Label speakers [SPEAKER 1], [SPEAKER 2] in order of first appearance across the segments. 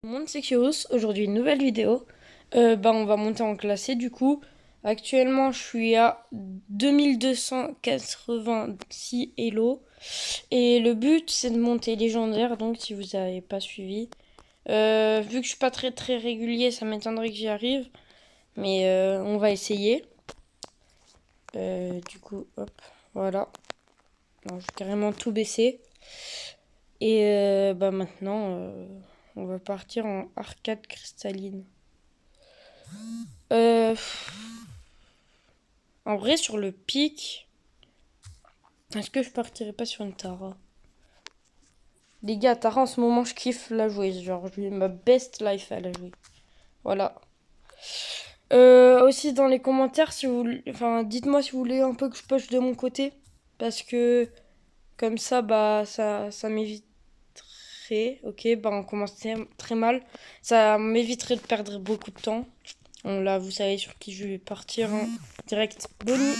[SPEAKER 1] Tout le monde, c'est Kyrus. Aujourd'hui, une nouvelle vidéo. On va monter en classé du coup. Actuellement, je suis à 2286 Elo. Et le but, c'est de monter légendaire. Donc, si vous n'avez pas suivi. Vu que je suis pas très très régulier, ça m'étonnerait que j'y arrive. Mais on va essayer. Du coup, hop, voilà. Non, je vais carrément tout baisser. Et maintenant, on va partir en arcade cristalline. Euh, En vrai, sur le pic, est-ce que je partirais pas sur une Tara? Les gars, Tara, en ce moment, je kiffe la jouer. Genre, je vis ma best life à la jouer. Voilà. Aussi, dans les commentaires, si vous enfin, dites-moi si vous voulez un peu que je push de mon côté. Parce que, comme ça, ça m'éviterait. Ok, on commence très mal. Ça m'éviterait de perdre beaucoup de temps. Là, vous savez sur qui je vais partir, hein. Direct. Bonnie.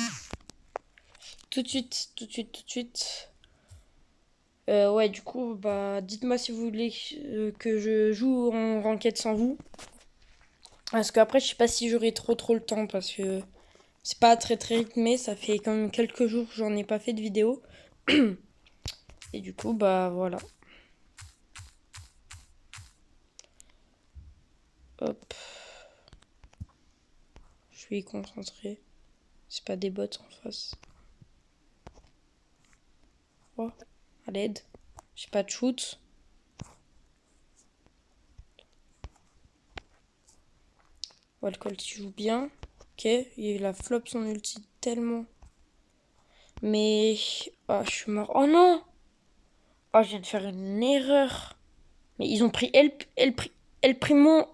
[SPEAKER 1] Tout de suite, tout de suite, tout de suite. Ouais, du coup, dites-moi si vous voulez que je joue en ranked sans vous. Parce qu'après, je sais pas si j'aurai trop le temps parce que c'est pas très très rythmé. Ça fait quand même quelques jours que j'en ai pas fait de vidéo. Et du coup, voilà. Hop. Je suis concentré. C'est pas des bots en face. Oh, à l'aide. J'ai pas de shoot. Walcott il joue bien. Ok, il a flop son ulti tellement. Mais. Ah, je suis mort. Oh non! Oh, je viens de faire une erreur. Mais ils ont pris El Primo.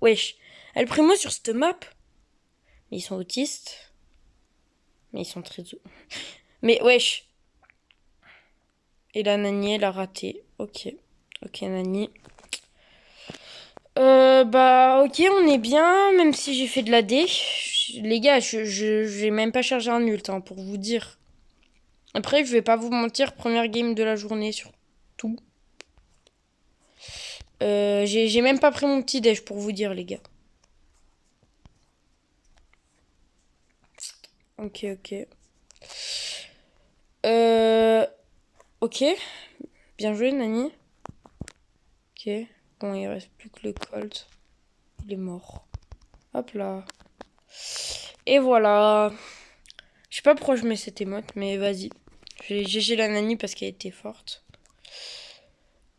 [SPEAKER 1] Wesh. El Primo sur cette map. Mais ils sont autistes. Mais ils sont très. Mais wesh. Et la Nani, elle a raté. Ok. Ok, Nani. Ok, on est bien. Même si j'ai fait de la D. Les gars, j'ai même pas chargé un ult, hein, pour vous dire. Après, je vais pas vous mentir. Première game de la journée sur tout. J'ai même pas pris mon petit déj pour vous dire, les gars. Ok, ok. Ok. Bien joué, Nani. Ok. Bon, il reste plus que le Colt. Il est mort. Hop là. Et voilà. Je sais pas pourquoi je mets cette émote, mais vas-y. J'ai GG la Nani parce qu'elle était forte.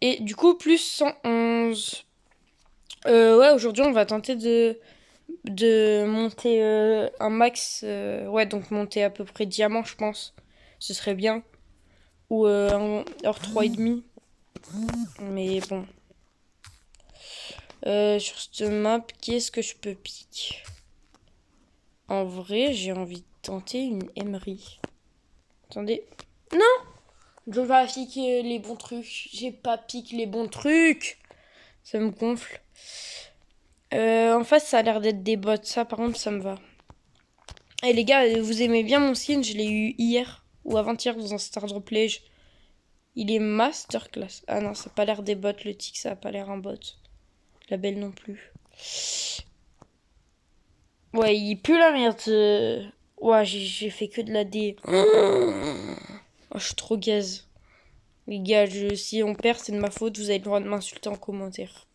[SPEAKER 1] Et du coup, plus 111. Ouais, aujourd'hui, on va tenter de monter un max. Ouais, donc monter à peu près diamant, je pense. Ce serait bien. Ou un heure 3,5. Mais bon. Sur cette map, qu'est-ce que je peux piquer? En vrai, j'ai envie de tenter une Emery. Attendez. Non! Je vais piquer les bons trucs. J'ai pas piqué les bons trucs. Ça me gonfle. En face, ça a l'air d'être des bots. Ça, par contre, ça me va. Et les gars, vous aimez bien mon skin? Je l'ai eu hier ou avant-hier dans un Star Drop Plage. Il est masterclass. Ah non, ça a pas l'air des bots. Le tic, ça a pas l'air un bot. La belle non plus. Ouais, il pue la merde. Ouais, j'ai fait que de la D. Oh, je suis trop gaze. Les gars, si on perd, c'est de ma faute. Vous avez le droit de m'insulter en commentaire.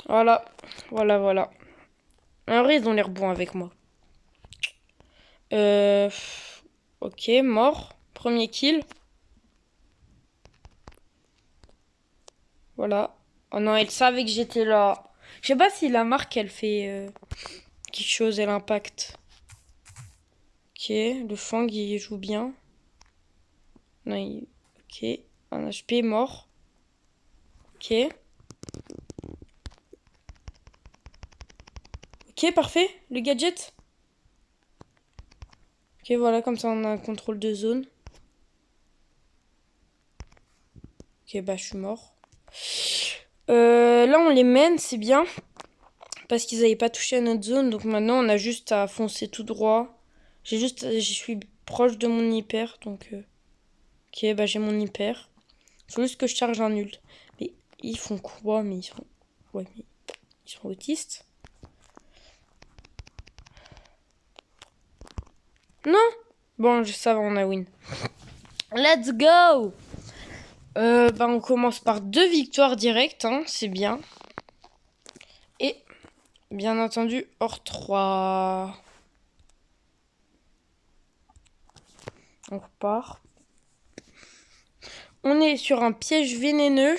[SPEAKER 1] Voilà. Voilà, voilà. En vrai, ils ont l'air bons avec moi. Euh... Ok, mort. Premier kill. Voilà. Oh non, elle savait que j'étais là. Je sais pas si la marque, elle fait quelque chose, elle impacte. Ok, le Fang, il joue bien. Non, ok. Un HP mort. Ok. Ok, parfait. Le gadget. Ok, voilà, comme ça on a un contrôle de zone. Ok, je suis mort. Là, on les mène, c'est bien. Parce qu'ils n'avaient pas touché à notre zone. Donc maintenant, on a juste à foncer tout droit. Je suis proche de mon hyper. Donc, ok, j'ai mon hyper. Faut juste que je charge un ult. Mais ils font quoi? Mais ils sont Ouais, mais ils sont autistes. Non. Bon, ça va, on a win. Let's go. On commence par 2 victoires directes, hein, c'est bien. Et, bien entendu, hors 3. On repart. On est sur un piège vénéneux.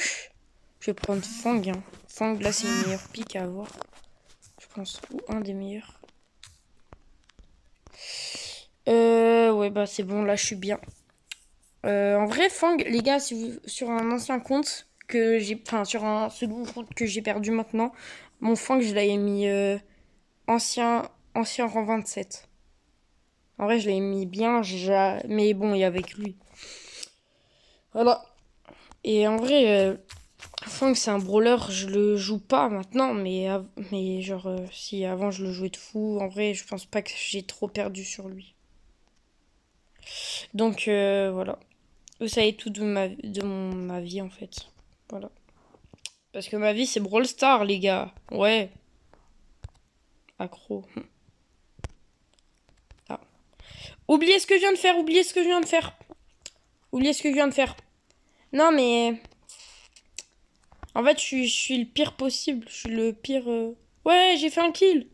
[SPEAKER 1] Je vais prendre Fang. Hein. Fang, là, c'est le meilleur pic à avoir. Je pense. Ou un des meilleurs. Ouais, bah c'est bon, là, je suis bien. En vrai, Fang, les gars, si vous, sur un ancien compte que j'ai... Enfin, sur un second compte que j'ai perdu maintenant, mon Fang, je l'avais mis ancien rang 27. En vrai, je l'avais mis bien, mais bon, il y avait avec lui. Voilà. Et en vrai, Fang, c'est un brawler, je le joue pas maintenant, mais genre, si avant je le jouais de fou, en vrai, je pense pas que j'ai trop perdu sur lui. Donc, voilà. Vous savez tout ma vie, en fait. Voilà. Parce que ma vie, c'est Brawl Stars, les gars. Ouais. Accro. Ah. Oubliez ce que je viens de faire, oubliez ce que je viens de faire. Oubliez ce que je viens de faire. Non, mais... En fait, je suis le pire possible. Je suis le pire... Ouais, j'ai fait un kill.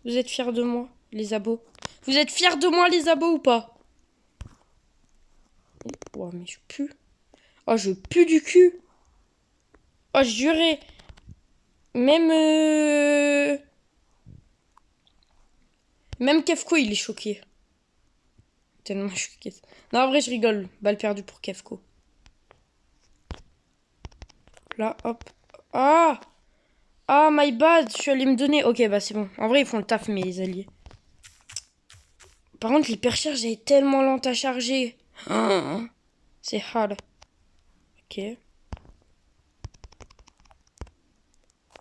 [SPEAKER 1] Vous êtes fiers de moi, les abos? Vous êtes fiers de moi, les abos, ou pas? Oh, mais je pue. Oh, je pue du cul. Oh, je jurais. Même... Même Kefko, il est choqué. Tellement choqué. Non, en vrai, je rigole. Balle perdue pour Kefko. Là, hop. Ah! Ah, my bad. Je suis allé me donner. Ok, bah c'est bon. En vrai, ils font le taf, mes alliés. Par contre, l'hypercharge est tellement lente à charger. Oh, c'est hard. Ok.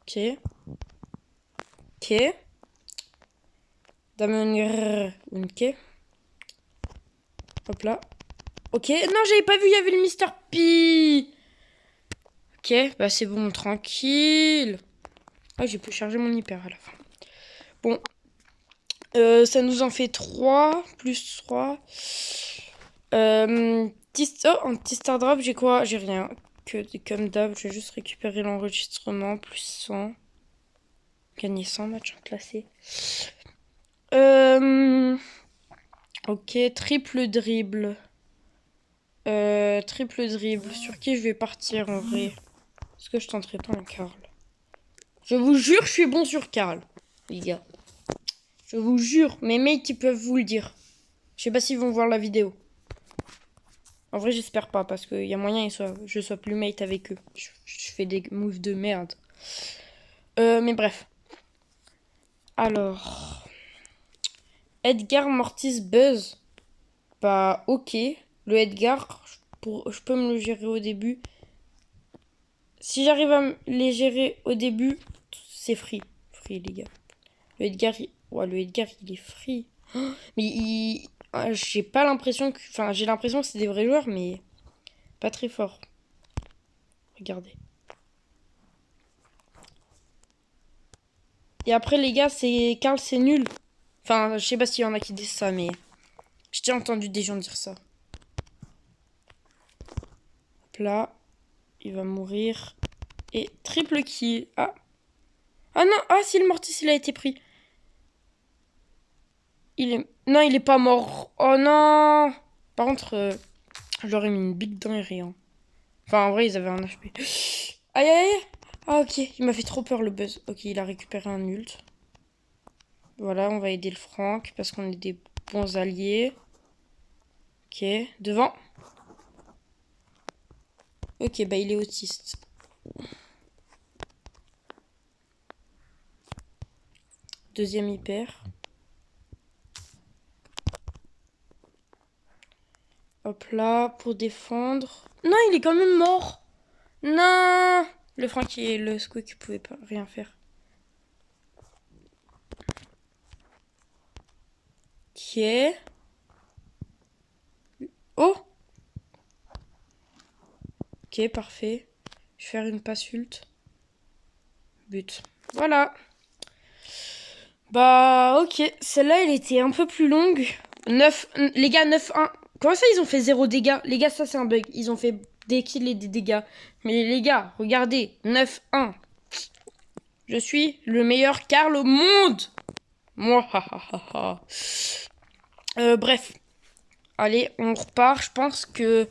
[SPEAKER 1] Ok. Ok. Damon. Ok. Hop là. Ok. Non, j'avais pas vu, il y avait le Mister P. Ok, bah c'est bon, tranquille. Ah, j'ai pu charger mon hyper à la fin. Bon. Ça nous en fait 3. Plus 3. En petit star drop, j'ai quoi? J'ai rien. Comme d'hab, je vais juste récupérer l'enregistrement. Plus 100. Gagner 100 matchs classés. Ok, triple dribble. Triple dribble. Sur qui je vais partir en vrai? Est-ce que je tenterai pas un Karl? Je vous jure, je suis bon sur Karl, les gars. Je vous jure, mes mates, ils peuvent vous le dire. Je sais pas s'ils vont voir la vidéo. En vrai, j'espère pas, parce qu'il y a moyen que je sois plus mate avec eux. Je fais des moves de merde. Mais bref. Alors... Edgar, Mortis, Buzz. Bah, ok. Le Edgar, je peux me le gérer au début. Si j'arrive à les gérer au début, c'est free. Free, les gars. Le Edgar, le Edgar, il est free. Oh, mais j'ai pas l'impression que... Enfin, j'ai l'impression que c'est des vrais joueurs, mais pas très forts. Regardez. Et après, les gars, Karl, c'est nul. Enfin, je sais pas s'il y en a qui disent ça, mais... J'ai entendu des gens dire ça. Hop là. Il va mourir. Et triple kill. Ah. Ah non. Ah, si le Mortis, il a été pris. Non, il est pas mort. Oh non. Par contre, je leur ai mis une big dinguerie. Hein. Enfin, en vrai, ils avaient un HP. Aïe, aïe, aïe. Ah, ok. Il m'a fait trop peur, le Buzz. Ok, il a récupéré un ult. Voilà, on va aider le Franck parce qu'on est des bons alliés. Ok, devant. Ok, bah il est autiste. Deuxième hyper. Hop là, pour défendre. Non, il est quand même mort. Non. Le Franck et le Squeak pouvaient pas rien faire. Ok. Oh. Ok, parfait. Je vais faire une passe ult. but. Voilà. Bah, ok. Celle-là, elle était un peu plus longue. 9, les gars, 9-1. Comment ça, ils ont fait 0 dégâts? Les gars, ça, c'est un bug. Ils ont fait des kills et des dégâts. Mais les gars, regardez. 9-1. Je suis le meilleur Karl au monde. Moi, bref. Allez, on repart. Je pense que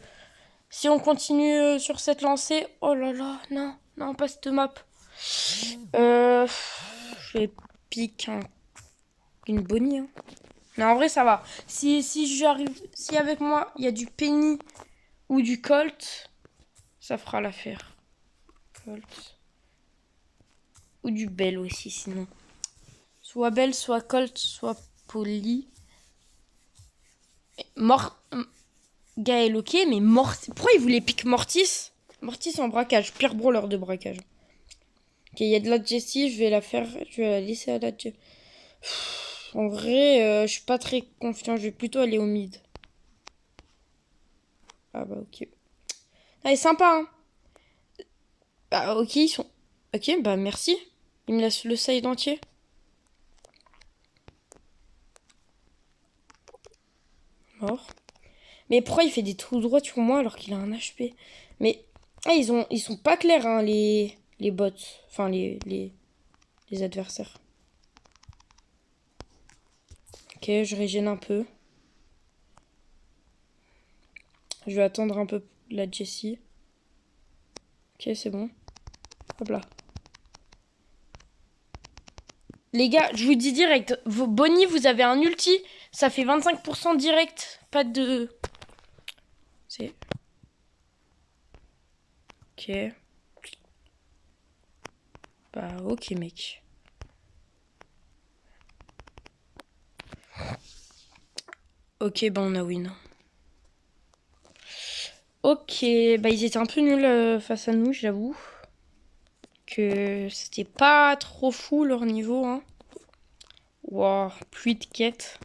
[SPEAKER 1] si on continue sur cette lancée... Oh là là, non. Non, pas cette map. Je vais piquer une bonnie. Hein. Mais en vrai, ça va. Si j'arrive, si avec moi, il y a du Penny ou du Colt, ça fera l'affaire. Colt. Ou du Bell aussi, sinon. Soit Bell, soit Colt, soit Polly. Gaël, ok, mais pourquoi il voulait pique Mortis? Mortis en braquage, pire brawler de braquage. Ok, il y a de la Jessie, je vais la faire, je vais la laisser à la Jessie. En vrai, je suis pas très confiant, je vais plutôt aller au mid. Ah bah ok. Ah, elle est sympa, hein. Bah ok, ils sont... Ok, bah merci. Il me laisse le side entier. Mort. Mais pourquoi il fait des trous droits sur moi alors qu'il a un HP? Mais ah, ils sont pas clairs, hein, les bots. Enfin, les adversaires. Ok, je régène un peu. Je vais attendre un peu la Jessie. Ok, c'est bon. Hop là. Les gars, je vous dis direct, vos Bonnie, vous avez un ulti, ça fait 25% direct. Pas de... C'est... Ok. Bah, ok, mec. Ok, bah on a win. Ok, bah ils étaient un peu nuls face à nous, j'avoue. Que c'était pas trop fou leur niveau, hein. Wow, pluie de quêtes.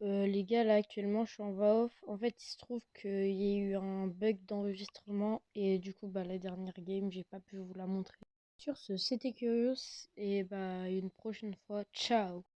[SPEAKER 1] Les gars, là actuellement je suis en voix off. En fait, il se trouve qu'il y a eu un bug d'enregistrement et du coup, bah la dernière game, j'ai pas pu vous la montrer. Sur ce, c'était curieux et bah une prochaine fois, ciao.